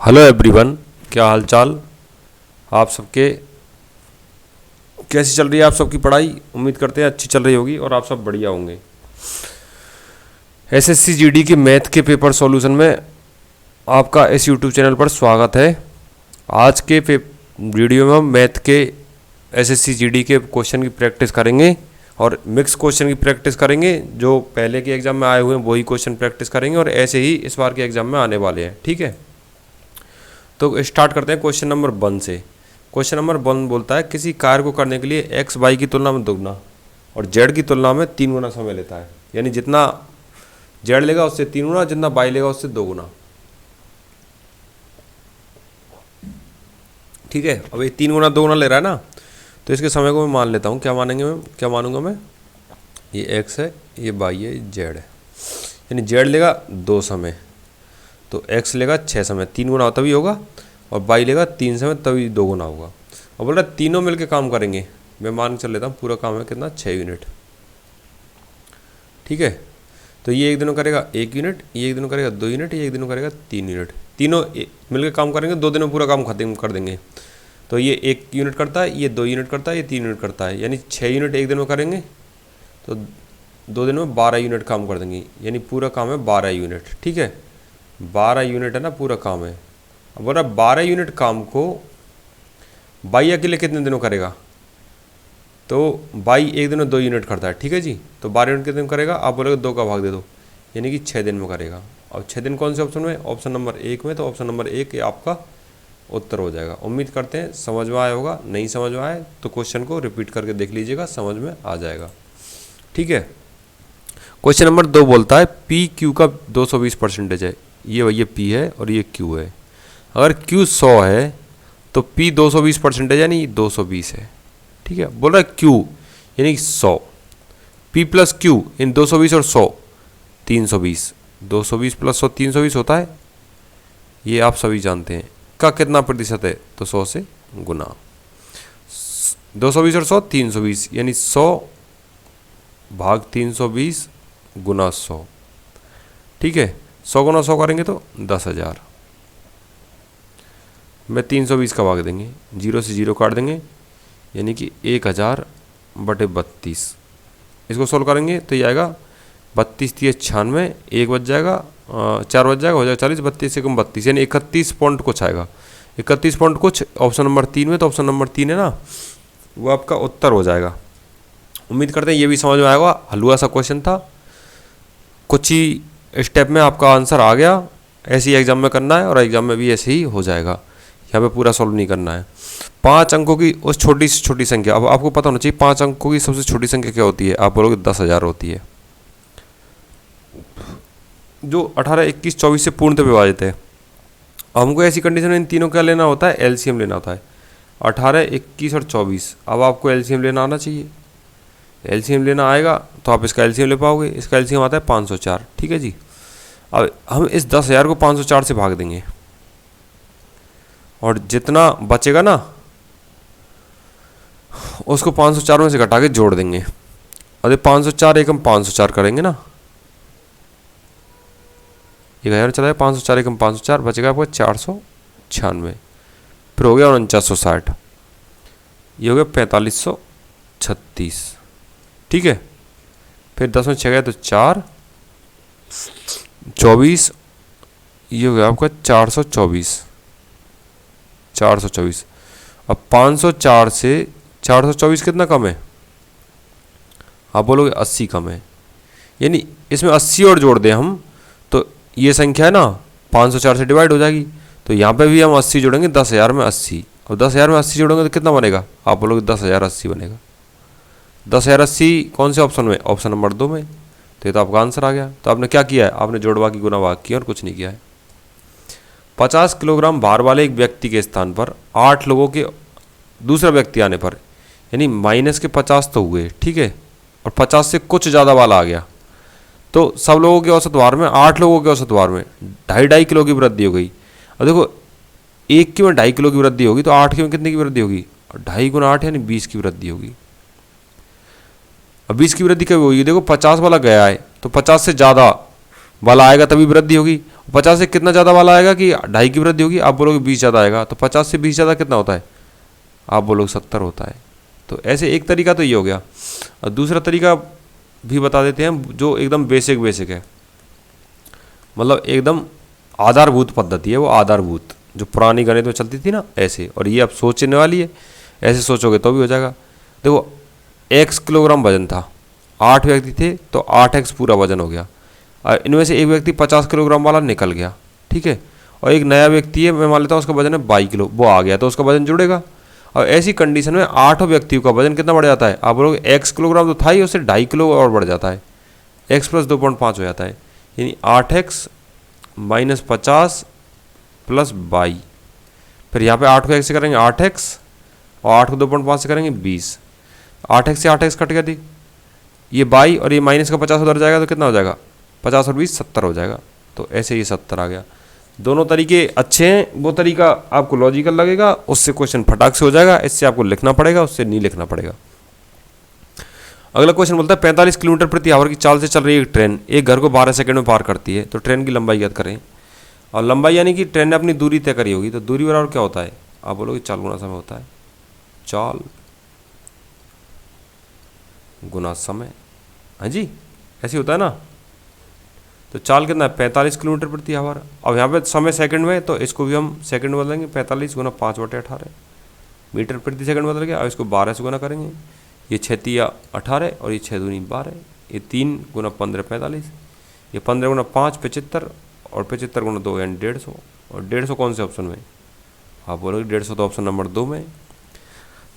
Hello everyone, क्या हाल चाल आप सबके। कैसी चल रही है आप सबकी पढ़ाई। उम्मीद करते हैं अच्छी चल रही होगी और आप सब बढ़िया होंगे। एसएससी जीडी के मैथ के पेपर सॉल्यूशन में आपका इस यूट्यूब चैनल पर स्वागत है। आज के वीडियो में हम मैथ के एसएससी जीडी के क्वेश्चन की प्रैक्टिस करेंगे और मिक्स क्वेश्चन की प्रैक्टिस करेंगे। जो पहले के एग्जाम में आए हुए हैं वही क्वेश्चन प्रैक्टिस करेंगे और ऐसे ही इस बार के एग्जाम में आने वाले हैं। ठीक है, तो स्टार्ट करते हैं क्वेश्चन नंबर 1 से। क्वेश्चन नंबर 1 बोलता है किसी कार्य को करने के लिए एक्स वाई की तुलना में दोगुना और जेड की तुलना में 3 गुना समय लेता है। यानी जितना जेड लेगा उससे 3 गुना, जितना वाई लेगा उससे 2 गुना। ठीक है, अब ये 3 गुना 2 गुना ले रहा है ना, तो इसके समय को मैं मान लेता हूँ। क्या मानूंगा मैं, ये एक्स है, ये वाई है, जेड है। यानी जेड लेगा 2 समय, तो x लेगा 6 समय, 3 गुना तभी होगा, और y लेगा 3 समय तभी 2 गुना होगा। और बोल रहा है तीनों मिलके काम करेंगे। मैं मान चल लेता हूँ पूरा काम है कितना, 6 यूनिट। ठीक है, तो ये एक दिनों करेगा 1 यूनिट, ये एक दिनों करेगा 2 यूनिट, ये एक दिनों करेगा 3 यूनिट। तीनों मिलकर काम करेंगे, 2 दिनों पूरा काम खत्म कर देंगे। तो ये 1 यूनिट करता है, ये 2 यूनिट करता है, ये 3 यूनिट करता है। यानी 6 यूनिट एक दिन में करेंगे तो 2 दिन में 12 यूनिट काम कर देंगे। यानी पूरा काम है 12 यूनिट। ठीक है, 12 यूनिट है ना पूरा काम है। अब बोल रहा 12 यूनिट काम को बाई अकेले कितने दिनों करेगा, तो बाई एक दिन में 2 यूनिट करता है। ठीक है जी, तो 12 यूनिट कितने में करेगा, आप बोलोगे 2 का भाग दे दो, यानी कि 6 दिन में करेगा। और 6 दिन कौन से ऑप्शन में, ऑप्शन नंबर 1 में। तो ऑप्शन नंबर 1 ये आपका उत्तर हो जाएगा। उम्मीद करते हैं समझ में आया होगा। नहीं समझ में आए तो क्वेश्चन को रिपीट करके देख लीजिएगा, समझ में आ जाएगा। ठीक है, क्वेश्चन नंबर 2 बोलता है पी क्यू का 220% है। ये भैया P है और ये Q है। अगर Q 100 है तो P 220% यानी 220 है। ठीक है, बोल रहा है Q यानी 100, P प्लस Q इन 220 और 100 320, 220 प्लस 100 320 होता है। ये आप सभी जानते हैं। का कितना प्रतिशत है, तो 100 से गुना। 220 और 100 320, यानी 100 भाग 320 गुना 100। ठीक है, 100 गुना 100 करेंगे तो 10,000 में 320 का भाग देंगे, 0 से 0 काट देंगे, यानी कि 1000 बटे 32। इसको सोल्व करेंगे तो ये आएगा 32 3 96, 1 बच जाएगा, 4 बच जाएगा, हो जाएगा 40, 32 से कम 32, यानी 31 पॉइंट कुछ आएगा। 31 पॉइंट कुछ ऑप्शन नंबर 3 में। तो ऑप्शन नंबर 3 है ना, वो आपका उत्तर हो जाएगा। उम्मीद करते हैं ये भी समझ में आएगा। हलवा सा क्वेश्चन था, कुछ ही स्टेप में आपका आंसर आ गया। ऐसे ही एग्जाम में करना है और एग्जाम में भी ऐसे ही हो जाएगा। यहाँ पे पूरा सॉल्व नहीं करना है। 5 अंकों की उस छोटी से छोटी संख्या, अब आपको पता होना चाहिए 5 अंकों की सबसे छोटी संख्या क्या होती है। आप बोलोगे 10,000 होती है, जो 18 21 24 से पूर्णतः विभाजित है। हमको ऐसी कंडीशन में इन तीनों का लेना होता है, एलसीएम लेना होता है। 18 21 और 24, अब आपको एलसीएम लेना आना चाहिए। एलसीएम लेना आएगा तो आप इसका एलसीएम ले पाओगे। इसका एलसीएम आता है 504। ठीक है जी, अब हम इस 10,000 को 504 से भाग देंगे और जितना बचेगा ना उसको 504 में से घटा के जोड़ देंगे। और 504 एकम 504 करेंगे ना, 1000 चला है, 504 एकम 504 बचेगा आपको 496। फिर हो गया 4960, ये हो गया 4536। ठीक है, फिर 10 में 6 गया तो 4 24, ये हो गया आपका 424। अब 504 से 424 कितना कम है, आप बोलोगे 80 कम है। यानी इसमें 80 और जोड़ दें हम तो ये संख्या है ना 504 से डिवाइड हो जाएगी। तो यहाँ पे भी हम 80 जोड़ेंगे, 10,000 में 80, और 10,000 में 80 जोड़ेंगे तो कितना बनेगा, आप बोलोगे 10,080 बनेगा। 10,080 कौन से ऑप्शन में, ऑप्शन नंबर 2 में। तो ये तो आपका आंसर आ गया। तो आपने क्या किया है, आपने जोड़वा की गुना भाग किया और कुछ नहीं किया है। 50 किलोग्राम भार वाले एक व्यक्ति के स्थान पर 8 लोगों के दूसरा व्यक्ति आने पर, यानी माइनस के 50 तो हुए। ठीक है, और 50 से कुछ ज़्यादा वाला आ गया, तो सब लोगों के औसत भार में 8 लोगों के औसत भार में 2.5 किलो की वृद्धि हो गई। अब देखो 1 की में 2.5 किलो की वृद्धि होगी तो 8 की में कितने की वृद्धि होगी, 2.5 गुना 8 यानी 20 की वृद्धि होगी। अब 20 की वृद्धि कभी होगी, देखो 50 वाला गया है तो 50 से ज़्यादा वाला आएगा तभी वृद्धि होगी। 50 से कितना ज़्यादा वाला आएगा कि 2.5 की वृद्धि होगी, आप बोलोगे 20 ज़्यादा आएगा, तो 50 से 20 ज़्यादा कितना होता है, आप बोलोगे 70 होता है। तो ऐसे एक तरीका तो ये हो गया। और दूसरा तरीका भी बता देते हैं जो एकदम बेसिक है, मतलब एकदम आधारभूत पद्धति है, वो आधारभूत जो पुरानी गणित में चलती थी ना ऐसे। और ये अब सोचने वाली है, ऐसे सोचोगे तो भी हो जाएगा। देखो x किलोग्राम वजन था, 8 व्यक्ति थे तो 8x पूरा वजन हो गया। और इनमें से एक व्यक्ति 50 किलोग्राम वाला निकल गया, ठीक है, और एक नया व्यक्ति है, मैं मान लेता हूँ उसका वजन है 22 किलो, वो आ गया तो उसका वजन जुड़ेगा। और ऐसी कंडीशन में 8 व्यक्तियों का वजन कितना बढ़ जाता है, आप बोलोगे x किलोग्राम तो था ही, उससे 2.5 किलो और बढ़ जाता है, x + 2.5 हो जाता है, यानी 8x - 50 + 22। फिर यहाँ पे 8 को x से करेंगे 8x और 8 को 2.5 से करेंगे 20। 8x से 8x कट गया थी, ये 22 और ये माइनस का 50 उधर जाएगा तो कितना हो जाएगा, 50 और 20 70 हो जाएगा। तो ऐसे ये 70 आ गया। दोनों तरीके अच्छे हैं, वो तरीका आपको लॉजिकल लगेगा, उससे क्वेश्चन फटाक से हो जाएगा, इससे आपको लिखना पड़ेगा, उससे नहीं लिखना पड़ेगा। अगला क्वेश्चन बोलता है 45 किलोमीटर प्रति आवर की चाल से चल रही एक ट्रेन एक घर को 12 सेकंड में पार करती है, तो ट्रेन की लंबाई याद करें। और लंबाई यानी कि ट्रेन ने अपनी दूरी तय करी होगी, तो दूरी बराबर क्या होता है, आप बोलोगे चाल गुना समय होता है, चाल गुना समय, हाँ जी ऐसे होता है ना। तो चाल कितना है 45 किलोमीटर प्रति आवर। अब यहाँ पे समय सेकंड में, तो इसको भी हम सेकंड में बदलेंगे, 45 गुना 5/18 मीटर प्रति सेकंड बदल गया। अब इसको 12 से गुना करेंगे, ये 6 × 18 और ये 6 दूनी 12, ये 3 गुना 15 45, ये 15 गुना 5 75 और 75 गुना 2 यानी 150। और 150 कौन से ऑप्शन में, आप बोलोगे 150 तो ऑप्शन नंबर 2 में।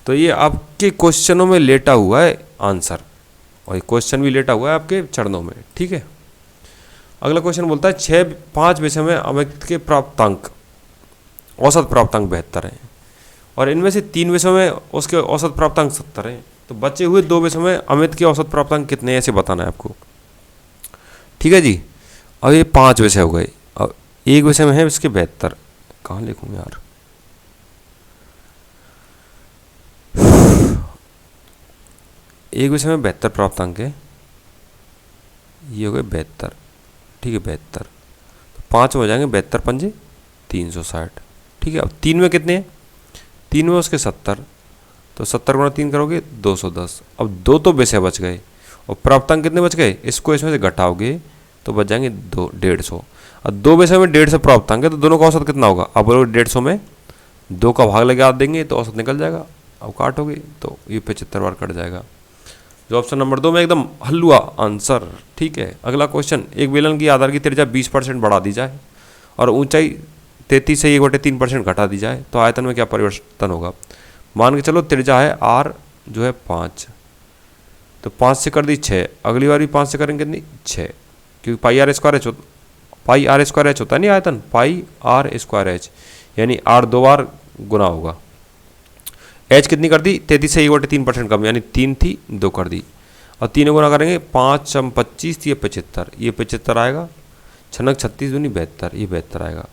तो ये आपके क्वेश्चनों में लेटा हुआ है आंसर, और ये क्वेश्चन भी लेटा हुआ है आपके चरणों में, ठीक है। अगला क्वेश्चन बोलता है 5 विषय में अमित के प्राप्तांक औसत प्राप्तांक 72 हैं, और इनमें से 3 विषयों में उसके औसत प्राप्तांक 70 हैं। तो बचे हुए 2 विषयों में अमित के औसत प्राप्तांक कितने हैं, ऐसे बताना है आपको, ठीक है जी। अब ये 5 विषय हो गए, अब एक विषय में है इसके 72, कहाँ लिखूँ यार, एक विषय में 72 प्राप्तांक है, ये हो गए 72, ठीक है 72, तो 5 हो जाएंगे 72 पंजे 360, ठीक है। अब 3 में कितने हैं, 3 में उसके 70, तो 70 गुणा 3 करोगे 210। अब 2 तो विषय बच गए, और प्राप्तांक कितने बच गए, इसको इसमें से घटाओगे तो बच जाएंगे 150। अब 2 विषय में 150 प्राप्तांक है, तो दोनों का औसत कितना होगा, आप बोलोगे 150 में 2 का भाग लगा देंगे तो औसत निकल जाएगा। अब काटोगे तो ये 75 बार कट जाएगा, जो ऑप्शन नंबर 2 में एकदम हलवा आंसर, ठीक है। अगला क्वेश्चन, एक बेलन की आधार की त्रिज्या 20% बढ़ा दी जाए और ऊंचाई 33 से 1/3% घटा दी जाए, तो आयतन में क्या परिवर्तन होगा। मान के चलो त्रिज्या है r जो है 5, तो 5 से कर दी 6, अगली बार भी 5 से करेंगे कितनी 6, क्योंकि πr² h होता है नहीं आयतन, πr²h यानी r 2 बार गुना होगा। h कितनी कर दी 33 से 1/3% कम, यानी 3 थी 2 कर दी, और 3 गुना करेंगे 5 × 25 ये 75, ये 75 आएगा, 6 × 36 दूनी 72, ये 72 आएगा।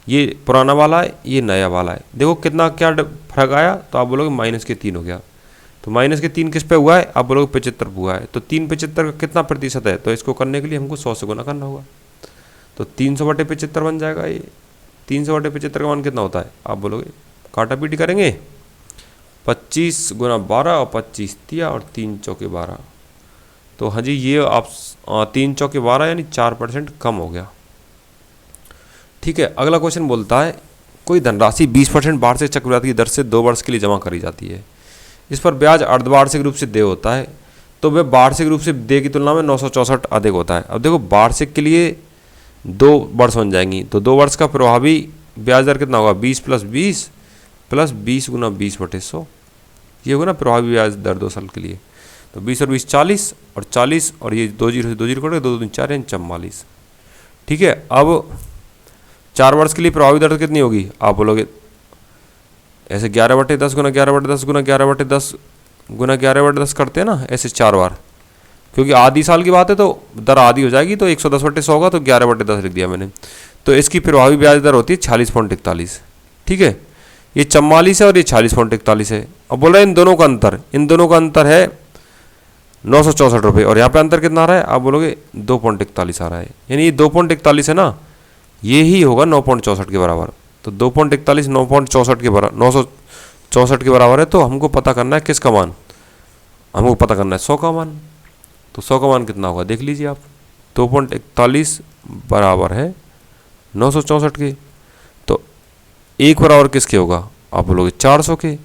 ये पुराना वाला है, ये नया वाला है, देखो कितना क्या फर्क आया, तो आप बोलोगे -3 हो गया। तो -3 किस पे हुआ है, आप बोलोगे 75 हुआ है। तो 3 75 का कितना प्रतिशत है, तो इसको करने के लिए हमको 100 से गुना करना होगा, तो 300/75 बन जाएगा। ये 300/75 का मान कितना होता है, आप बोलोगे काटा पीटी करेंगे 25 गुना 12 और 25 दिया और 3 चौके 12, तो हाँ जी ये आप 3 चौके 12 यानी 4% कम हो गया, ठीक है। अगला क्वेश्चन बोलता है कोई धनराशि 20% वार्षिक चक्रवृद्धि की दर से 2 वर्ष के लिए जमा करी जाती है, इस पर ब्याज अर्धवार्षिक रूप से देय होता है, तो वह वार्षिक रूप से देय की तुलना में 964 अधिक होता है। अब देखो वार्षिक के लिए 2 वर्ष बन जाएंगी, तो 2 वर्ष का प्रभावी ब्याज दर कितना होगा 20 + 20 + 20 गुना 20/100, ये होगा ना प्रभावी ब्याज दर 2 साल के लिए। तो 20 और 20 40 और 40 और ये 2 0 से 2 0 करोगे 2 2 4 यानी 44, ठीक है। अब 4 वर्ष के लिए प्रभावी दर कितनी होगी, आप बोलोगे ऐसे 11/10 गुना 11/10 गुना 11/10 गुना 11/10 करते हैं ना ऐसे 4 बार, क्योंकि आधी साल की बात है तो दर आधी हो जाएगी, तो 110/100 होगा, तो 11/10 लिख दिया मैंने। तो इसकी प्रभावी ब्याज दर होती है 46.41, ठीक है। ये 44 है और ये 46.41 है। अब बोल रहे हैं इन दोनों का अंतर है 964 रुपये, और यहाँ पे अंतर कितना आ रहा है, आप बोलोगे 2.41 आ रहा है, यानी ये 2.41 है ना, ये ही होगा 9.64 के बराबर। तो 2.41 9.64 के बराबर 964 के बराबर है। तो हमको पता करना है किसका मान, हमको पता करना है 100 का मान। तो 100 का मान कितना होगा देख लीजिए आप, 2.41 बराबर है 964 के। तो 1 बराबर किसके होगा, आप बोलोगे 400 के।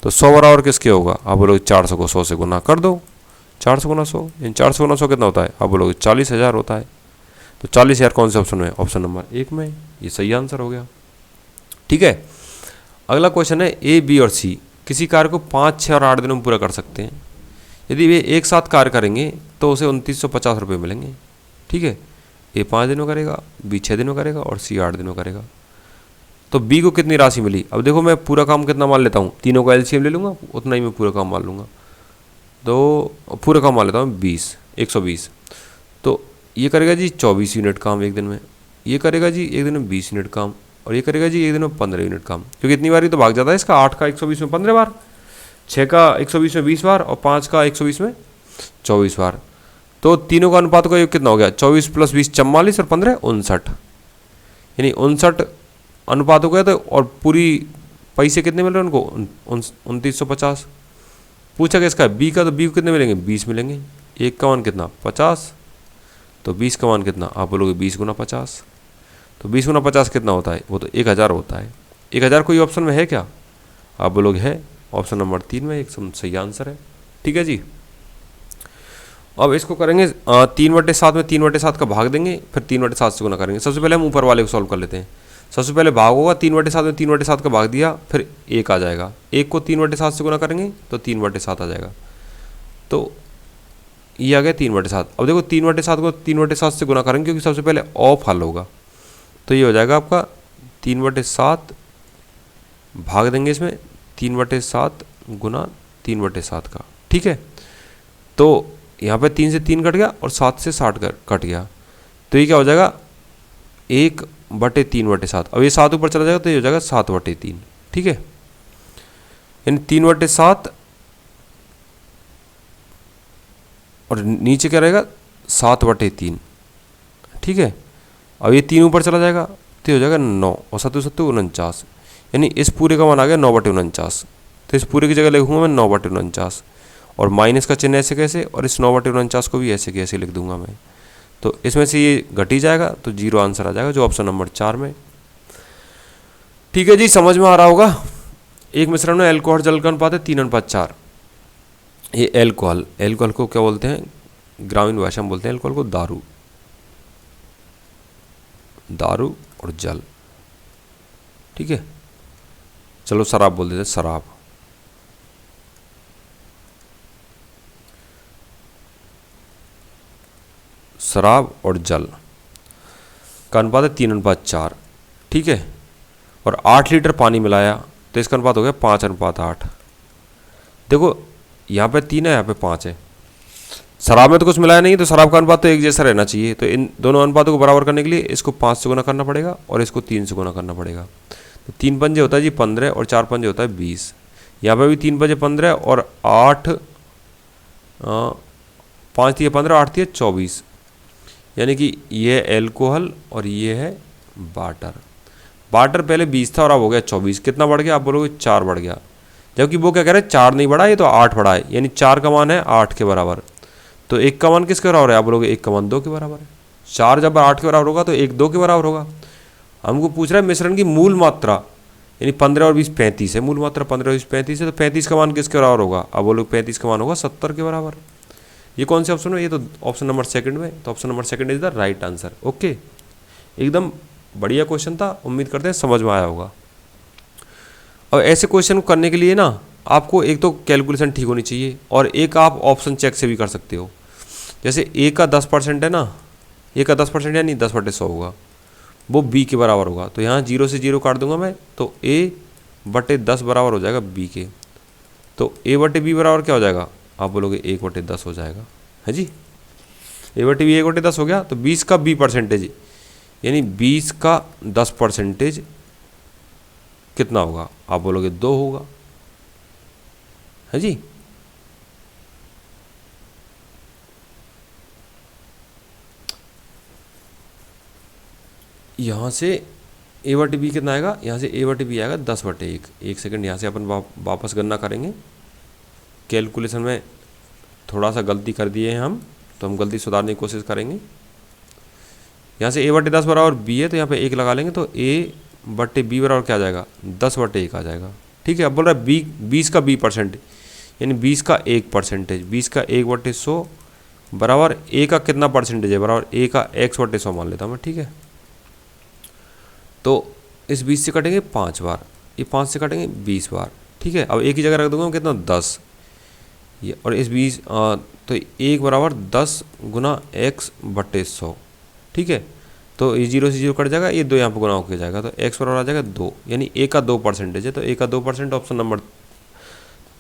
तो 100 बराबर किसके होगा, आप बोलोगे 400 को 100 से गुना कर दो, 400 गुना 100, यानी 400 गुना 100 कितना होता है, आप बोलोगे 40,000 होता है। तो 40,000 कौन से ऑप्शन में, ऑप्शन नंबर 1 में, ये सही आंसर हो गया। ठीक है, अगला क्वेश्चन है ए, बी और सी किसी कार्य को 5, 6 और 8 दिनों में पूरा कर सकते हैं। यदि वे एक साथ कार्य करेंगे तो उसे 2950 रुपये मिलेंगे। ठीक है, ए 5 दिनों करेगा, बी 6 दिनों करेगा और सी 8 दिनों करेगा। तो बी को कितनी राशि मिली, अब देखो मैं पूरा काम कितना मान लेता हूँ, तीनों का एलसीएम ले लूँगा, उतना ही मैं पूरा काम मान लूँगा। तो पूरा काम मान लेता हूँ 120। तो ये करेगा जी 24 यूनिट काम एक दिन में, ये करेगा जी एक दिन में 20 यूनिट काम, और ये करेगा जी एक दिन में 15 यूनिट काम, क्योंकि इतनी बार ही तो भाग जाता है इसका। 8 का 120 में 15 बार, 6 का 120 में 20 बार, और 5 का 120 में 24 बार। तो तीनों का अनुपात का योग कितना हो गया, 24 + 20 44 और 15 59, यानी 59 अनुपात हो गया। तो और पूरी पैसे कितने मिल रहे हैं उनको, 2950। पूछा किसका, बी का, तो बी को कितने मिलेंगे, 20 मिलेंगे। 1 का मान कितना 50, तो 20 का मान कितना, आप बोलोगे 20 गुना 50। तो 20 गुना 50 कितना होता है, वो तो 1000 होता है। 1000 कोई ऑप्शन में है क्या, आप बोलोगे है, ऑप्शन नंबर 3 में एकदम सही आंसर है। ठीक है जी, अब इसको करेंगे 3/7 में 3/7 का भाग देंगे, फिर 3/7 से गुना करेंगे। सबसे पहले हम ऊपर वाले को सॉल्व कर लेते हैं। सबसे पहले भाग होगा 3/7 में 3/7 का भाग दिया, फिर 1 आ जाएगा, 1 को 3/7 से गुना करेंगे तो 3/7 आ जाएगा। तो ये आ गया 3/7। अब देखो 3/7 को 3/7 से गुना करेंगे, क्योंकि सबसे पहले ऑफ हल होगा। तो ये हो जाएगा आपका 3/7 भाग देंगे इसमें 3/7 गुना 3/7 का। ठीक है, तो यहाँ पे 3 से 3 कट गया और 7 से 60 कट गया। तो ये क्या हो जाएगा 1/3/7। अब ये 7 ऊपर चला जाएगा तो ये हो जाएगा 7/3। ठीक है, यानी 3/7 और नीचे क्या रहेगा 7/3। ठीक है, अब ये 3 ऊपर चला जाएगा तो ये हो जाएगा 9 और 7 7 49, यानी इस पूरे का मान आ गया 9/49। तो इस पूरे की जगह लिखूंगा मैं 9/49, और माइनस का चिन्ह ऐसे कैसे, और इस 9/49 को भी ऐसे कैसे लिख दूंगा मैं। तो इसमें से ये घट ही जाएगा, तो 0 आंसर आ जाएगा, जो ऑप्शन नंबर 4 में। ठीक है जी, समझ में आ रहा होगा। एक मिश्रण में एल्कोहल जल का अनुपात है 3:4। ये एल्कोहल को क्या बोलते हैं, ग्रामीण भाषा में बोलते हैं एल्कोहल को दारू और जल। ठीक है, चलो शराब बोल देते हैं, शराब और जल का अनुपात है 3:4। ठीक है, और 8 लीटर पानी मिलाया तो इसका अनुपात हो गया 5:8। देखो यहाँ पे 3 है, यहाँ पे 5 है। शराब में तो कुछ मिलाया नहीं, तो शराब का अनुपात तो एक जैसा रहना चाहिए। तो इन दोनों अनुपातों को बराबर करने के लिए इसको 5 से गुना करना पड़ेगा और इसको 3 से गुना करना पड़ेगा। तो 3 पंजे होता है जी 15 और 4 पंजे होता है 20। यहाँ पे भी 3 पंजे 15 और 8 5 थी 15, 8 थी 24, यानी कि ये एल्कोहल और ये है वाटर। वाटर पहले 20 था और अब हो गया 24। कितना बढ़ गया, आप बोलोगे 4 बढ़ गया, जबकि वो क्या कह रहे हैं 4 नहीं बढ़ा, ये तो 8 बढ़ा है, यानी 4 का मान है 8 के बराबर। तो 1 का मान किसके बराबर है, आप बोलोगे 1 का मान 2 के बराबर है। 4 जब 8 के बराबर होगा तो 1 2 के बराबर होगा। हमको पूछ रहा है मिश्रण की मूल मात्रा, यानी 15 और 20 35 है, मूल मात्रा 15 और 20 35 है, तो 35 का मान किसके बराबर होगा, आप बोलोगे 35 का मान होगा 70 के बराबर। ये कौन से ऑप्शन में, ये तो ऑप्शन नंबर 2 में। तो option number 2 is the right answer. Okay, एकदम बढ़िया क्वेश्चन था, उम्मीद करते हैं समझ में आया होगा। अब ऐसे क्वेश्चन को करने के लिए ना आपको एक तो कैलकुलेशन ठीक होनी चाहिए, और एक आप ऑप्शन चेक से भी कर सकते हो। जैसे ए का 10% है ना, ए का 10% यानी 10/100 होगा, वो बी के बराबर होगा। तो यहाँ 0 से 0 काट दूंगा मैं, तो a/10 बराबर हो जाएगा बी के। तो a/b बराबर क्या हो जाएगा, आप बोलोगे 1/10 हो जाएगा, है जी। a/b 1/10 हो गया। तो 20 का b परसेंटेज, यानी 20 का 10% कितना होगा, आप बोलोगे 2 होगा, है जी। यहाँ से ए बटे बी कितना आएगा, यहाँ से ए बटे बी आएगा 10/1। एक सेकंड, यहाँ से अपन वापस गणना करेंगे। कैलकुलेशन में थोड़ा सा गलती कर दिए हैं हम, तो हम गलती सुधारने की कोशिश करेंगे। यहाँ से a/10 बराबर b है, तो यहाँ पे 1 लगा लेंगे, तो a/b बराबर क्या आ जाएगा, 10/1 आ जाएगा। ठीक है, अब बोल रहा है 20 का b%, यानी 20 का 1%, 20 का 1/100 बराबर a का कितना परसेंटेज है, बराबर a का x/100 मान लेता हूँ मैं। ठीक है, तो इस 20 से कटेंगे 5 बार, ये 5 से कटेंगे 20 बार। ठीक है, अब एक ही जगह रख दूंगा कितना, 10, ये और इस 20, तो 1 बराबर 10 गुना x/100। ठीक है, तो ये 0 से 0 कट जाएगा, ये 2 यहाँ पर गुना होकर जाएगा, तो x बराबर आ जाएगा 2, यानी a का 2% है, तो a का 2% ऑप्शन नंबर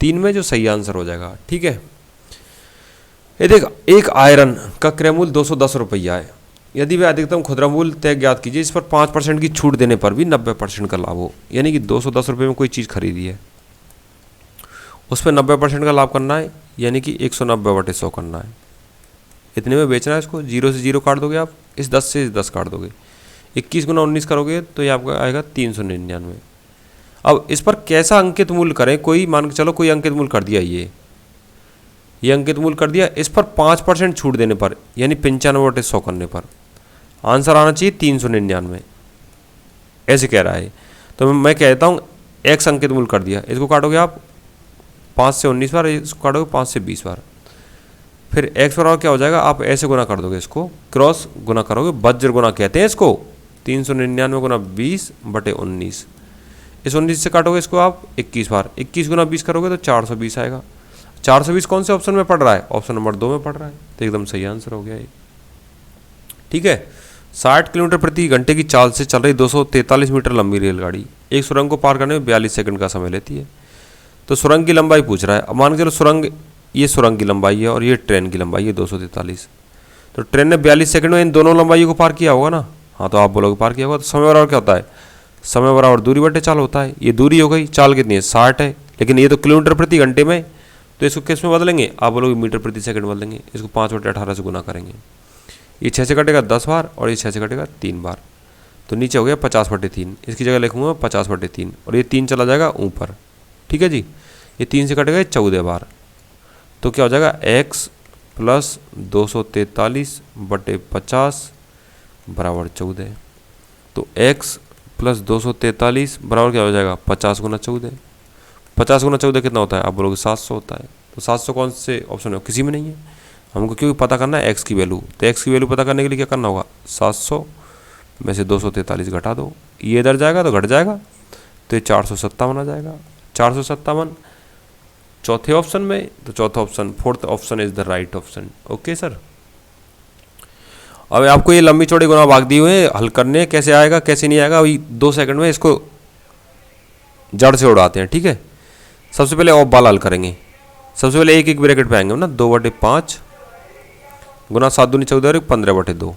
3 में जो सही आंसर हो जाएगा। ठीक है, ये देख, एक आयरन का क्रय मूल्य 210 रुपया है। यदि वह अधिकतम खुदरा मूल्य तय ज्ञात कीजिए, इस पर 5% की छूट देने पर भी 90% का लाभ हो। यानी कि 210 रुपये में कोई चीज़ खरीदी है, उस पर 90% का लाभ करना है, यानी कि 190/100 करना है। इतने में बेचना है इसको, 0 से 0 काट दोगे आप, इस 10 से इस 10 काट दोगे, 21 गुना 19 करोगे तो ये आपका आएगा 399। अब इस पर कैसा अंकित मूल्य करें, कोई मान के चलो कोई अंकित मूल्य कर दिया, ये अंकित मूल्य कर दिया, इस पर 5% छूट देने पर, यानी 95/100 करने पर आंसर आना चाहिए 399, ऐसे कह रहा है। तो मैं कहता हूँ x अंकित मूल्य कर दिया, इसको काटोगे आप 5 से 19 बार, इसको काटोगे 5 से 20 बार, फिर x बराबर क्या हो जाएगा, आप ऐसे गुना कर दोगे, इसको क्रॉस गुना करोगे, वज्र गुना कहते हैं इसको, 399 गुना 20/19, इस 19 से काटोगे इसको आप 21 बार, 21 गुना 20 करोगे तो 420 आएगा। 420 कौन से ऑप्शन में पढ़ रहा है, ऑप्शन नंबर 2 में पढ़ रहा है, तो एकदम सही आंसर हो गया ये। ठीक है, 60 किलोमीटर प्रति घंटे की चाल से चल रही 243 मीटर लंबी रेलगाड़ी एक सुरंग को पार करने में 42 सेकंड का समय लेती है। तो सुरंग की लंबाई पूछ रहा है। अब मान के चलो सुरंग, ये सुरंग की लंबाई है और ये ट्रेन की लंबाई है 243, तो ट्रेन ने 42 सेकंड में इन दोनों लंबाई को पार किया होगा ना। हाँ, तो आप बोलोगे पार किया होगा, तो समय बराबर क्या होता है, समय बराबर दूरी बटे चाल होता है। ये दूरी हो गई, चाल कितनी है 60 है, लेकिन ये तो किलोमीटर प्रति घंटे में, तो इसको किस में बदलेंगे, आप बोलोगे मीटर प्रति सेकंड बदलेंगे, इसको 5/18 से गुना करेंगे, ये 6 से कटेगा 10 बार और ये 6 से कटेगा 3 बार, तो नीचे हो गया 50/3, इसकी जगह लिखूंगा 50/3 और ये 3 चला जाएगा ऊपर। ठीक है जी, ये 3 से कटेगा 14 बार, तो क्या हो जाएगा x + 243/50 बराबर 14। तो x + 243 बराबर क्या हो जाएगा, 50 गुना 14। 50 गुना 14 कितना होता है, आप बोलोगे 700 होता है। तो 700 कौन से ऑप्शन में, किसी में नहीं है। हमको क्योंकि पता करना है x की वैल्यू, तो x की वैल्यू पता करने के लिए क्या करना होगा, 700 में से 243 घटा दो, ये इधर जाएगा तो घट जाएगा, तो ये 457 आ जाएगा। 457 चौथे ऑप्शन में, तो चौथा option, fourth option is the right option. Okay sir, अब आपको ये लंबी चौड़ी गुना भाग दिए हुए हल करने, कैसे आएगा कैसे नहीं आएगा, अभी 2 सेकंड में इसको जड़ से उड़ाते हैं। ठीक है, सबसे पहले ऑफ वाला हल करेंगे। सबसे पहले एक ब्रैकेट पे आएंगे ना, 2/5 गुना 7 दूनी 14 और 15/2।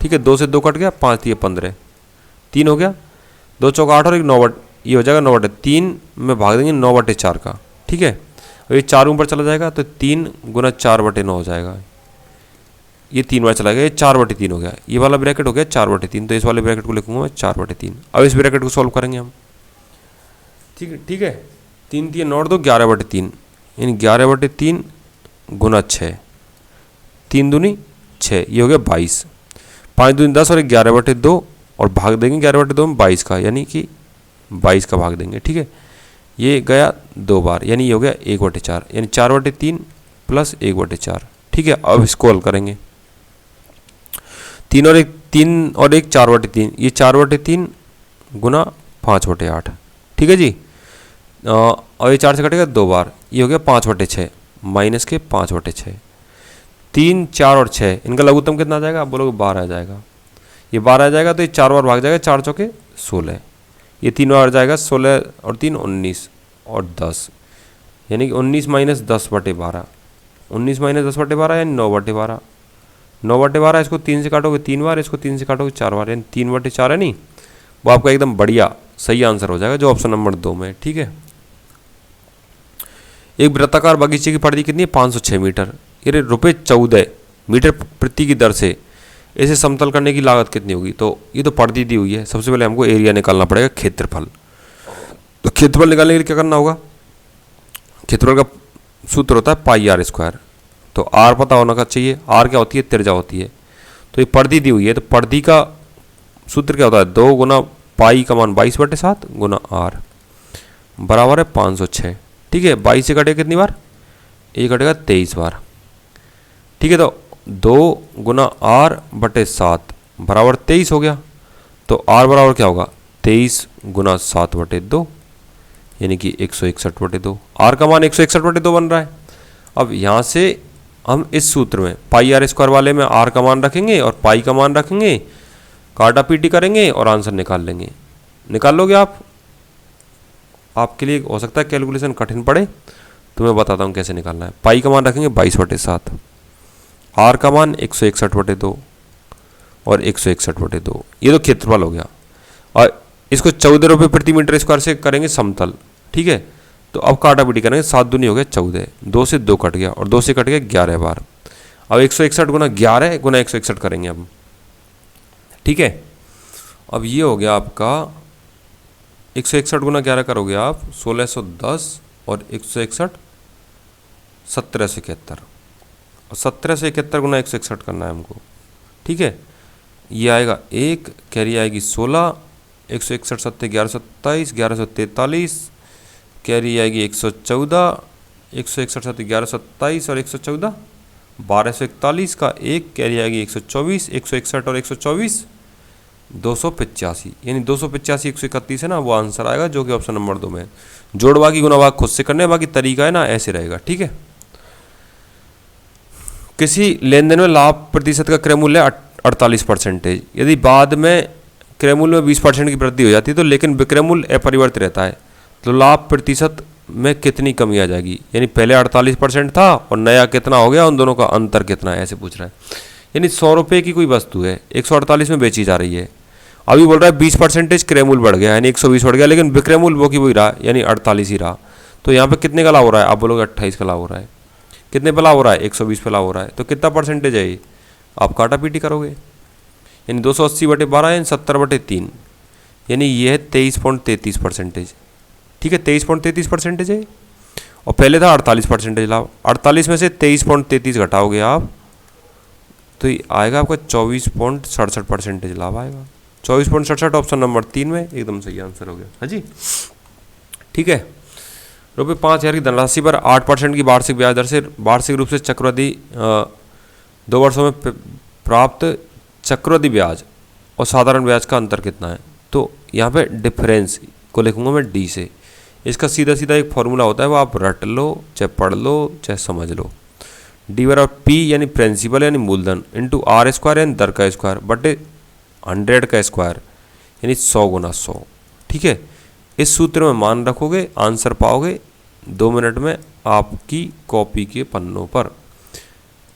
ठीक है, 2 से 2 कट गया, 5 दिए 15, 3 हो गया, 2 चौका 8 और 1 9, ये हो जाएगा 9/3 में भाग देंगे 9/4 का। ठीक है, और ये 4 ऊपर चला जाएगा, तो 3 गुना 4/9 हो जाएगा, ये 3 बार चला गया, ये 4/3 हो गया, ये वाला ब्रैकेट हो गया 4/3, तो इस वाले ब्रैकेट को लिखूंगा मैं 4/3। अब इस ब्रैकेट को सॉल्व करेंगे हम। ठीक है, 3 3 9 2 11/3, यानी 11/3 गुना 6, 3 दूनी 6, ये हो गया 22, 5 दूनी 10 और 11/2 और भाग देंगे 11/2 में 22 का, यानी कि 22 का भाग देंगे। ठीक है, ये गया 2 बार, यानी ये हो गया 1/4, यानी 4/3 + 1/4। ठीक है, अब इसको हल करेंगे, 3 और 1 4/3, ये 4/3 गुना 5/8। ठीक है जी, और ये 4 से कटेगा 2 बार, ये हो गया 5/6 माइनस के 5/6, 3 4 और 6, इनका लघुत्तम कितना आ जाएगा, आप बोलोगे 12 आ जाएगा। ये 12 आ जाएगा तो ये 4 बार भाग जाएगा, 4 चौके 16, ये 3 बार जाएगा, 16 और 3 19 और 10, यानी कि 19 - 10/12, 19 - 10/12 यानी 9/12, 9/12। इसको 3 से काटोगे 3 बार, इसको 3 से काटोगे 4 बार, यानी 3/4 है नहीं, वो आपका एकदम बढ़िया सही आंसर हो जाएगा, जो ऑप्शन नंबर 2 में। ठीक है, एक वृत्ताकार बगीचे की परिधि कितनी है, 506 मीटर, ये ₹14 मीटर प्रति की दर से इसे समतल करने की लागत कितनी होगी? तो ये तो परिधि दी हुई है, सबसे पहले हमको एरिया निकालना पड़ेगा, क्षेत्रफल। तो क्षेत्रफल निकालने के लिए क्या करना होगा? क्षेत्रफल का सूत्र होता है पाई आर स्क्वायर। तो आर पता होना का चाहिए, आर क्या होती है? त्रिज्या होती है। तो ये परिधि दी हुई है, तो परिधि का सूत्र क्या होता है? 2 गुना पाई का मान 22/7 गुना आर बराबर है 506। ठीक है, 22 से कटेगा कितनी बार? ये कटेगा 23 बार। ठीक है, तो 2 गुना आर बटे 7 बराबर 23 हो गया। तो आर बराबर क्या होगा? 23 गुना 7/2 यानी कि 161/2। आर का मान 161/2 बन रहा है। अब यहाँ से हम इस सूत्र में पाई आर स्क्वायर वाले में आर का मान रखेंगे और पाई का मान रखेंगे, काटा पीटी करेंगे और आंसर निकाल लेंगे। निकाल लोगे आप? आपके लिए हो सकता है कैलकुलेशन कठिन पड़े, तो मैं बताता हूँ कैसे निकालना है। पाई का मान रखेंगे 22/7, आर का मान 161/2 और 161/2। ये तो क्षेत्रफल हो गया। और इसको 14 रुपये प्रति मीटर स्क्वायर से करेंगे समतल। ठीक है, तो अब काटा पीटी करेंगे, 7 दूनी हो गया 14, 2 से 2 कट गया और 2 से कट गया 11 बार। अब 161 गुना 11 गुना 161 करेंगे अब। ठीक है, अब ये हो गया आपका 161 गुना 11 करोगे आप 1610 और 161 1771 और 1771 गुना 161 करना है हमको। ठीक है, ये आएगा 1, कैरी आएगी 16, 161 7 11 27 1143, कैरी आएगी 114, 161 7 11 27 और 114 1241 का 1, कैरी आएगी 124, 161 और 124 285, यानी 285 131 है ना, वो आंसर आएगा जो कि ऑप्शन नंबर 2 में है। जोड़ बाकी गुना भाग खुद से करने, बाकी तरीका है ना ऐसे रहेगा। ठीक है, किसी लेन देन में लाभ प्रतिशत का क्रय मूल्य 48%। यदि बाद में क्रय मूल्य में 20% की वृद्धि हो जाती है तो लेकिन विक्रय मूल्य अपरिवर्तित रहता है, तो लाभ प्रतिशत में कितनी कमी आ जाएगी? यानी पहले 48% था और नया कितना हो गया, उन दोनों का अंतर कितना है, ऐसे पूछ रहा है। यानी 100 रुपये की कोई वस्तु है 148 में बेची जा रही है, अभी बोल रहा है 20% क्रय मूल्य बढ़ गया, यानी 120 बढ़ गया, लेकिन विक्रय मूल्य वो की वही रहा, यानी 48 ही रहा। तो यहाँ पे कितने का लाभ हो रहा है? आप बोलोगे 28 का लाभ हो रहा है। कितने पे लाभ हो रहा है? 120 पे लाभ हो रहा है। तो कितना परसेंटेज है ये? आप काटा पीटी करोगे, यानी 280/12 यानी 70/3, यानी ये है 23.33%। ठीक है, 23.33% है और पहले था 48% लाभ। 48 में से 23.33 घटाओगे आप तो ये आएगा आपका 24.67% लाभ आएगा। 24.67 ऑप्शन नंबर 3 में एकदम सही आंसर हो गया। हाँ जी, ठीक है। रुपये 5,000 की धनराशि पर 8% की वार्षिक ब्याज दर से वार्षिक रूप से चक्रवृद्धि 2 वर्षों में प्राप्त चक्रवृद्धि ब्याज और साधारण ब्याज का अंतर कितना है? तो यहाँ पे डिफरेंस को लिखूंगा मैं डी से। इसका सीधा सीधा एक फॉर्मूला होता है, वो आप रट लो, चाहे पढ़ लो, चाहे समझ लो। डी बराबर पी यानी प्रिंसिपल यानी मूलधन इंटू आर स्क्वायर यानी दर का स्क्वायर बटे 100 का स्क्वायर यानी 100 गुना 100। ठीक है, इस सूत्र में मान रखोगे, आंसर पाओगे 2 मिनट में आपकी कॉपी के पन्नों पर।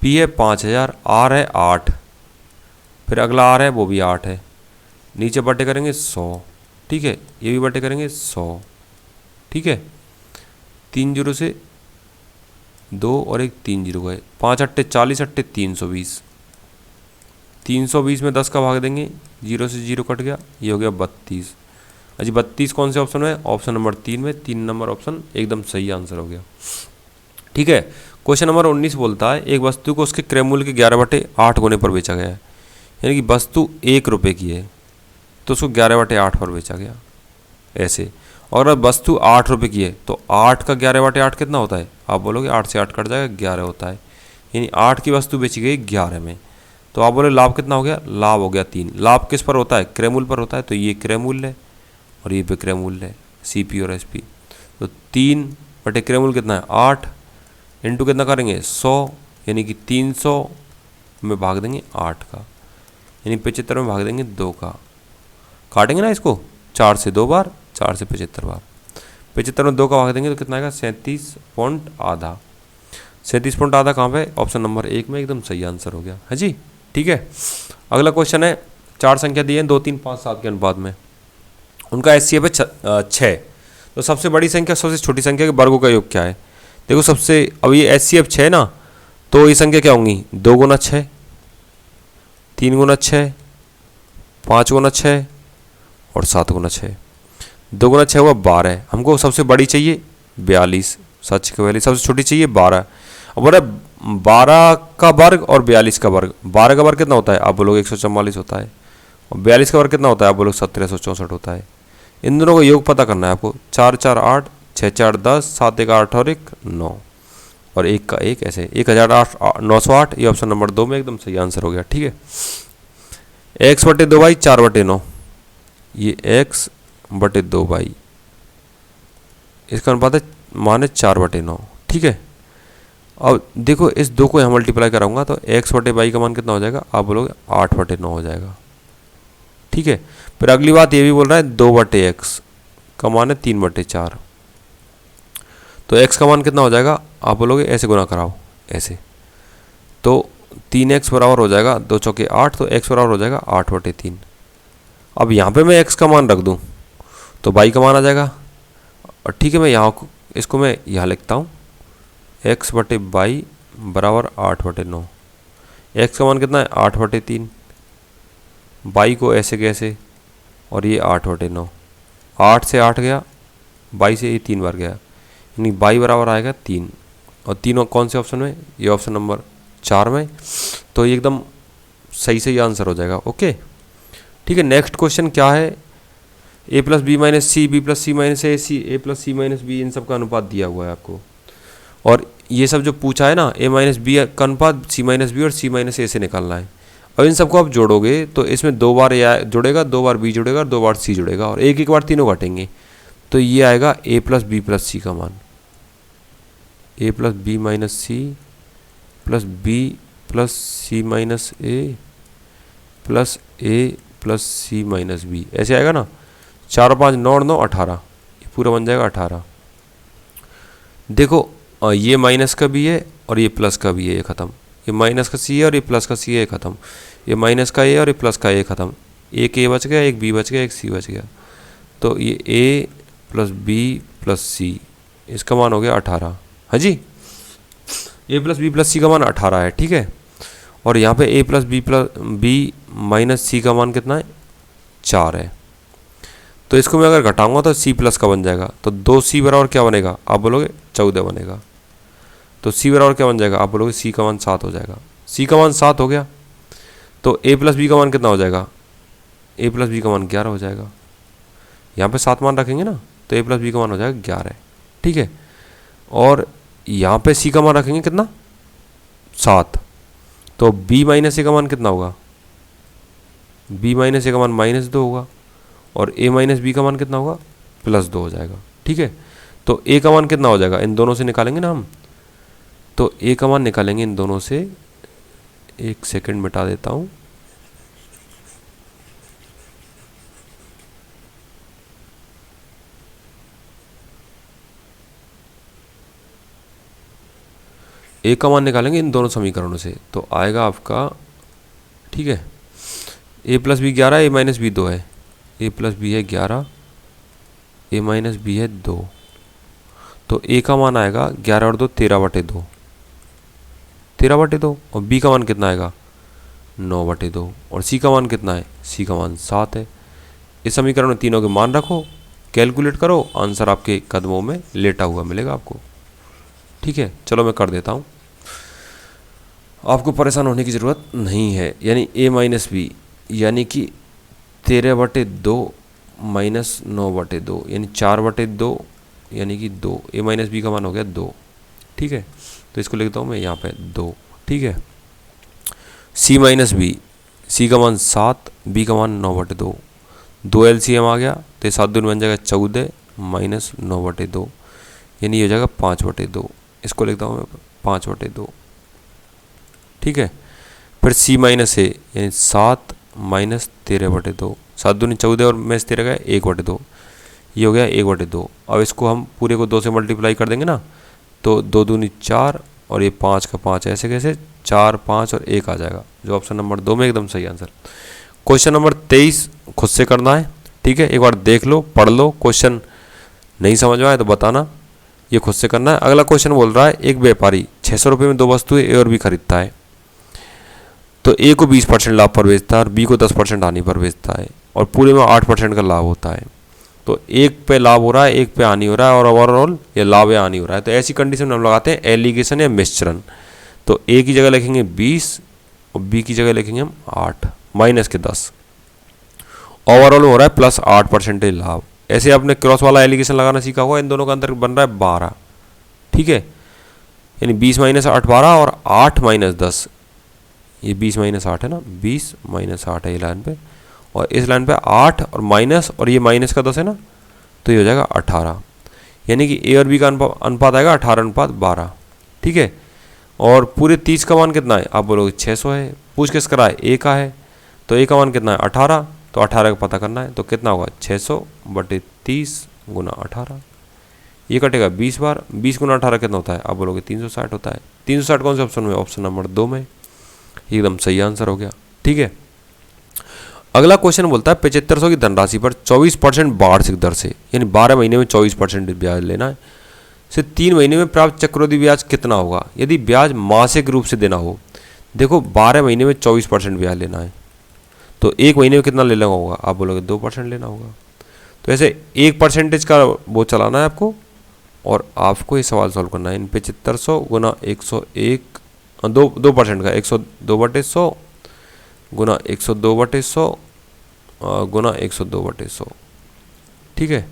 पी है 5,000, आर है 8, फिर अगला आर है वो भी 8 है, नीचे बटे करेंगे 100। ठीक है, ये भी बटे करेंगे 100। ठीक है, 3 जीरो से 2 और एक 3 जीरो गए, 5 अट्टे 40 अट्टे 320। 320 में 10 का भाग देंगे, 0 से 0 कट गया, ये हो गया 32। अजी 32 कौन से ऑप्शन में? ऑप्शन नंबर 3 में। 3 नंबर ऑप्शन एकदम सही आंसर हो गया। ठीक है, क्वेश्चन नंबर 19 बोलता है एक वस्तु को उसके क्रय मूल्य के 11/8 गुने पर बेचा गया है, यानी कि वस्तु 1 रुपये की है तो उसको 11/8 पर बेचा गया ऐसे। और अब वस्तु 8 रुपये की है तो 8 का 11/8 कितना होता है? आप बोलोगे 8 से 8 कट जाएगा, 11 होता है, यानी 8 की वस्तु बेची गई 11 में। तो आप बोले लाभ कितना हो गया? लाभ हो गया 3। लाभ किस पर होता है? क्रय मूल्य पर होता है, तो ये क्रय मूल्य है और ये विक्रय मूल्य है, सीपी और एसपी। तो 3 बटे क्रय मूल्य कितना है? 8 इंटू कितना करेंगे? 100, यानी कि 300 में भाग देंगे 8 का, यानी 75 में भाग देंगे 2 का। काटेंगे ना इसको 4 से 2 बार, 4 से 75 बार। 75 में 2 का भाग देंगे तो कितना आएगा? 37 पॉइंट आधा। 37 पॉइंट आधा कहाँ पे? ऑप्शन नंबर 1 में एकदम सही आंसर हो गया। है जी, ठीक है। अगला क्वेश्चन है, 4 संख्या दी है 2, 3, 5, 7 के अनुपात में, उनका एचसीएफ है 6। तो सबसे बड़ी संख्या सबसे छोटी संख्या के वर्गों का योग क्या है? देखो सबसे, अब ये एचसीएफ 6 ना, तो ये संख्या क्या होंगी? 2 गुना 6, 3 गुना 6, 5 गुना 6 और 7 गुना 6। 2 गुना 6 हुआ 12। हमको सबसे बड़ी चाहिए 42, सच के वैल्यू सबसे छोटी चाहिए 12। अब बोला 12 का वर्ग और 42 का वर्ग। 12 का वर्ग कितना होता है? आप बोलोगे 144 होता है। और 42 का वर्ग कितना होता है? आप बोलोगे 1764 होता है। इन दोनों का योग पता करना है आपको। 4 4 8, 6 4 10, 7 1 8 और 1 9 और 1 का 1 ऐसे 1908। ये ऑप्शन नंबर 2 में एकदम सही आंसर हो गया। ठीक है, x बटे 2 बाई 4 बटे 9, ये x बटे 2 बाई, इसका अनुपात है माने 4 बटे 9। ठीक है, अब देखो इस 2 को यहाँ मल्टीप्लाई कराऊंगा तो x बटे बाई का मान कितना हो जाएगा? आप बोलोगे 8 बटे 9 हो जाएगा। ठीक है, फिर अगली बात ये भी बोल रहा है 2 बटे एक्स का मान है 3 बटे 4, तो x का मान कितना हो जाएगा? आप बोलोगे ऐसे गुना कराओ ऐसे, तो 3x बराबर हो जाएगा 2 चौके 8, तो x बराबर हो जाएगा 8 बटे 3। अब यहाँ पे मैं x का मान रख दूँ तो बाई का मान आ जाएगा। और ठीक है, मैं यहाँ इसको मैं यहाँ लिखता हूँ, x बटे बाई बराबर 8 बटे 9। x का मान कितना है? 8 बटे 3। बाई को ऐसे कैसे, और ये 8 बटे 9, 8 से 8 गया, बाई से ये 3 बार गया, यानी बाई बराबर आएगा 3। और तीनों कौन से ऑप्शन में? ये ऑप्शन नंबर 4 में। तो ये एकदम सही आंसर हो जाएगा। ओके, ठीक है, नेक्स्ट क्वेश्चन क्या है? a plus B minus C, B plus C minus A, C A plus C minus B, इन सब का अनुपात दिया हुआ है आपको। और ये सब जो पूछा है ना, a माइनस बी का अनुपात c माइनस बी और c माइनस ए से निकालना है। और इन सबको आप जोड़ोगे तो इसमें 2 बार a जुड़ेगा, 2 बार b जुड़ेगा और 2 बार c जुड़ेगा, और एक बार तीनों घटेंगे, तो ये आएगा a plus b plus c का मान, a plus B minus c plus b plus C minus a plus a plus C minus b, ऐसे आएगा ना। 4 और 5 9 और 9 18, ये पूरा बन जाएगा 18। देखो ये माइनस का भी है और ये प्लस का भी है, ये ख़त्म। ये माइनस का सी है और ये प्लस का सी है, ख़त्म। ये माइनस का ए और ये प्लस का ए, ख़त्म। एक ए बच गया, एक बी बच गया, एक सी बच गया, तो ये ए प्लस बी प्लस सी, इसका मान हो गया 18। हाँ जी, ए प्लस बी प्लस सी का मान 18 है। ठीक है, और यहाँ पे ए प्लस बी माइनस सी का मान कितना है? 4 है। तो इसको मैं अगर घटाऊंगा तो सी प्लस का बन जाएगा, तो 2c बराबर क्या बनेगा? आप बोलोगे 14 बनेगा। तो c बराबर क्या बन जाएगा? आप बोलोगे c का मान 7 हो जाएगा। c का मान 7 हो गया, तो a प्लस बी का मान कितना हो जाएगा? a प्लस बी का मान 11 हो जाएगा। यहाँ पे 7 मान रखेंगे ना, तो a प्लस बी का मान हो जाएगा 11। ठीक है, और यहाँ पे c का मान रखेंगे कितना? 7, तो b माइनस ए का मान कितना होगा? b माइनस ए का मान -2 होगा, और a माइनस बी का मान कितना होगा? +2 हो जाएगा। ठीक है, तो a का मान कितना हो जाएगा? इन दोनों से निकालेंगे ना हम, तो a का मान निकालेंगे इन दोनों से। एक सेकंड मिटा देता हूँ। a का मान निकालेंगे इन दोनों समीकरणों से, तो आएगा आपका, ठीक है, a plus b 11, a minus b 2 है, a प्लस बी है 11, a माइनस बी है 2, तो a का मान आएगा 11 और 2 13 बटे 2, 13 बटे 2, और b का मान कितना आएगा? 9 बटे 2, और c का मान कितना है? c का मान 7 है। इस समीकरण में तीनों के मान रखो, कैलकुलेट करो, आंसर आपके कदमों में लेटा हुआ मिलेगा आपको। ठीक है, चलो मैं कर देता हूँ, आपको परेशान होने की ज़रूरत नहीं है। यानी a माइनस बी यानी कि 13 बटे 2 माइनस 9 बटे 2 यानी 4 बटे 2 यानी कि 2, a माइनस बी का मान हो गया 2। ठीक है, तो इसको लिखता हूँ मैं यहाँ पे 2। ठीक है, c माइनस बी, सी का मान 7, b का मान 9 बटे 2, 2 LCM आ गया, तो 7 दूनी बन जाएगा 14 माइनस 9 बटे 2, यानी ये हो जाएगा 5 बटे 2। इसको लिखता हूँ मैं 5 बटे 2। ठीक है, फिर c माइनस ए यानी 7 माइनस 13 बटे 2, 7 दूनी 14 और में 13 गया 1 बटे 2, ये हो गया 1 बटे 2। अब इसको हम पूरे को 2 से मल्टीप्लाई कर देंगे ना, तो 2 दूनी 4 और ये 5 का 5, ऐसे कैसे 4 5 और 1 आ जाएगा, जो ऑप्शन नंबर 2 में एकदम सही आंसर। क्वेश्चन नंबर 23 खुद से करना है। ठीक है, एक बार देख लो, पढ़ लो, क्वेश्चन नहीं समझ में आए तो बताना, ये खुद से करना है। अगला क्वेश्चन बोल रहा है, एक व्यापारी 600 रुपये में 2 वस्तुएं ए और बी खरीदता है। तो ए को 20% लाभ पर बेचता है और बी को 10% हानि पर बेचता है और पूरे में 8% का लाभ होता है। तो एक पे लाभ हो रहा है, एक पे हानि हो रहा है और ओवरऑल ये लाभ या हानि हो रहा है। तो ऐसी कंडीशन में हम लगाते हैं एलिगेशन या मिश्रण। तो ए की जगह लिखेंगे 20 और बी की जगह लिखेंगे हम 8 माइनस के 10। ओवरऑल हो रहा है प्लस 8% लाभ। ऐसे आपने क्रॉस वाला एलिगेशन लगाना सीखा होगा। इन दोनों का अंतर बन रहा है 12, ठीक है, यानी 20 माइनस 8 12 और 8 माइनस 10, ये 20 माइनस 8 है ना, 20 माइनस 8 है ये लाइन पे, और इस लाइन पे 8 और माइनस और ये माइनस का 10 है ना, तो ये हो जाएगा 18, यानी कि ए और बी का अनुपात आएगा 18:12, ठीक है। और पूरे 30 का मान कितना है, आप बोलोगे 600 है। पूछ किस करा है, ए का है, तो ए का मान कितना है 18, तो 18 का पता करना है, तो कितना होगा 600/30 गुना 18, ये कटेगा 20 बार। 20 गुना 18 कितना होता है, आप बोलोगे 360 होता है। 360 कौन से ऑप्शन में, ऑप्शन नंबर 2 में, एकदम सही आंसर हो गया, ठीक है। अगला क्वेश्चन बोलता है 7500 की धनराशि पर 24% वार्षिक दर से, यानी 12 महीने में 24% ब्याज लेना है, से 3 महीने में प्राप्त चक्रवृद्धि ब्याज कितना होगा यदि ब्याज मासिक रूप से देना हो। देखो 12 महीने में 24% ब्याज लेना है, तो एक महीने में कितना लेना होगा, आप बोलोगे 2% लेना होगा। तो ऐसे 1% का वो चलाना है आपको और आपको ये सवाल सॉल्व करना है। 7500 गुना 101 2% का 102/100 गुना 102/100 गुना 102/100, ठीक है।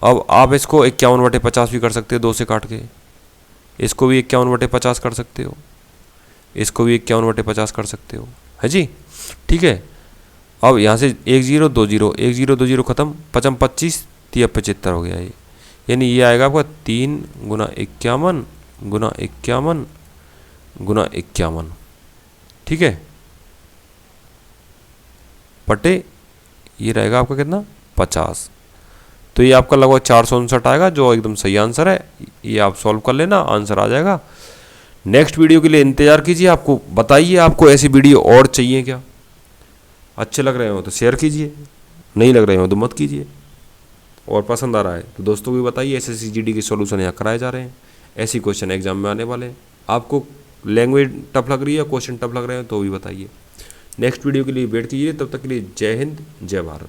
अब आप इसको 51/50 भी कर सकते हो, 2 से काट के। इसको भी 51/50 कर सकते हो, इसको भी 51/50 कर सकते हो, है जी, ठीक है। अब यहाँ से 1 0 2 0 1 0 2 0 खत्म, 55 25 30 75 हो गया ये, यानी ये आएगा आपका 3 गुना 51 गुना 51 गुना 51, ठीक है, बटे ये रहेगा आपका कितना 50। तो ये आपका लगभग 459 आएगा, जो एकदम सही आंसर है। ये आप सॉल्व कर लेना, आंसर आ जाएगा। नेक्स्ट वीडियो के लिए इंतजार कीजिए। आपको बताइए आपको ऐसी वीडियो और चाहिए क्या, अच्छे लग रहे हो तो शेयर कीजिए, नहीं लग रहे हो तो मत कीजिए, और पसंद आ रहा है तो दोस्तों को भी बताइए। SSC GD के सॉल्यूशन यहाँ कराए जा रहे हैं, ऐसी क्वेश्चन एग्जाम में आने वाले हैं। आपको लैंग्वेज टफ लग रही है, क्वेश्चन टफ लग रहे हैं तो भी बताइए। नेक्स्ट वीडियो के लिए वेट कीजिए, तब तक के लिए जय हिंद जय भारत।